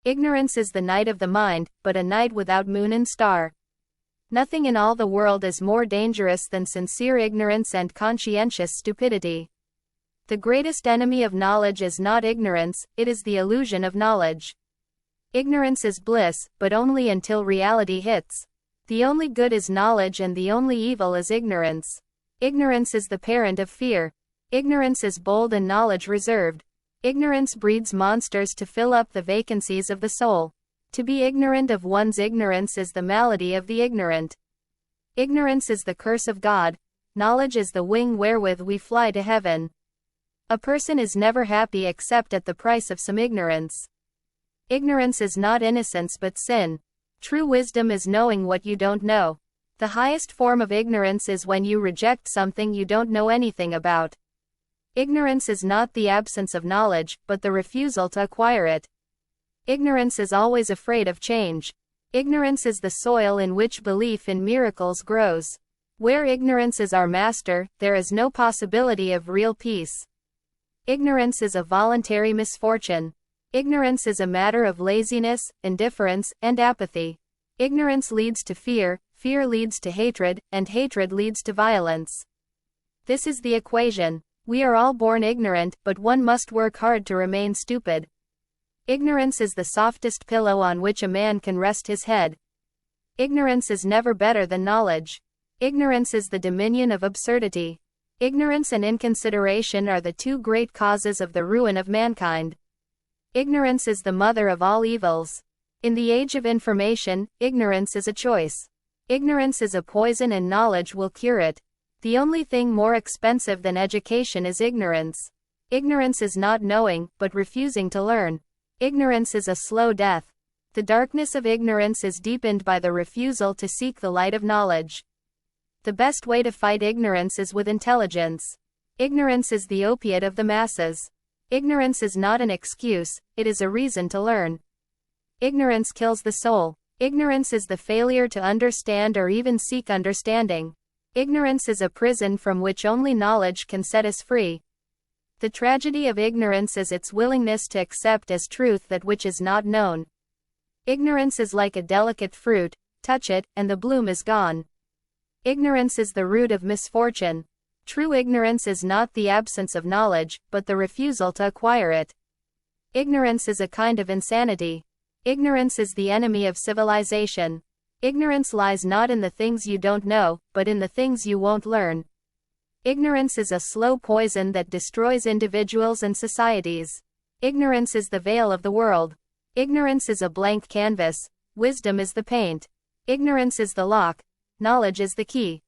Ignorance is the night of the mind, but a night without moon and star. Nothing in all the world is more dangerous than sincere ignorance and conscientious stupidity. The greatest enemy of knowledge is not ignorance, it is the illusion of knowledge. Ignorance is bliss, but only until reality hits. The only good is knowledge and the only evil is ignorance. Ignorance is the parent of fear. Ignorance is bold and knowledge reserved. Ignorance breeds monsters to fill up the vacancies of the soul. To be ignorant of one's ignorance is the malady of the ignorant. Ignorance is the curse of God. Knowledge is the wing wherewith we fly to heaven. A person is never happy except at the price of some ignorance. Ignorance is not innocence but sin. True wisdom is knowing what you don't know. The highest form of ignorance is when you reject something you don't know anything about. Ignorance is not the absence of knowledge, but the refusal to acquire it. Ignorance is always afraid of change. Ignorance is the soil in which belief in miracles grows. Where ignorance is our master, there is no possibility of real peace. Ignorance is a voluntary misfortune. Ignorance is a matter of laziness, indifference, and apathy. Ignorance leads to fear, fear leads to hatred, and hatred leads to violence. This is the equation. We are all born ignorant, but one must work hard to remain stupid. Ignorance is the softest pillow on which a man can rest his head. Ignorance is never better than knowledge. Ignorance is the dominion of absurdity. Ignorance and inconsideration are the two great causes of the ruin of mankind. Ignorance is the mother of all evils. In the age of information, ignorance is a choice. Ignorance is a poison and knowledge will cure it. The only thing more expensive than education is ignorance. Ignorance is not knowing, but refusing to learn. Ignorance is a slow death. The darkness of ignorance is deepened by the refusal to seek the light of knowledge. The best way to fight ignorance is with intelligence. Ignorance is the opiate of the masses. Ignorance is not an excuse, it is a reason to learn. Ignorance kills the soul. Ignorance is the failure to understand or even seek understanding. Ignorance is a prison from which only knowledge can set us free. The tragedy of ignorance is its willingness to accept as truth that which is not known. Ignorance is like a delicate fruit, touch it, and the bloom is gone. Ignorance is the root of misfortune. True ignorance is not the absence of knowledge, but the refusal to acquire it. Ignorance is a kind of insanity. Ignorance is the enemy of civilization. Ignorance lies not in the things you don't know, but in the things you won't learn. Ignorance is a slow poison that destroys individuals and societies. Ignorance is the veil of the world. Ignorance is a blank canvas, wisdom is the paint. Ignorance is the lock, knowledge is the key.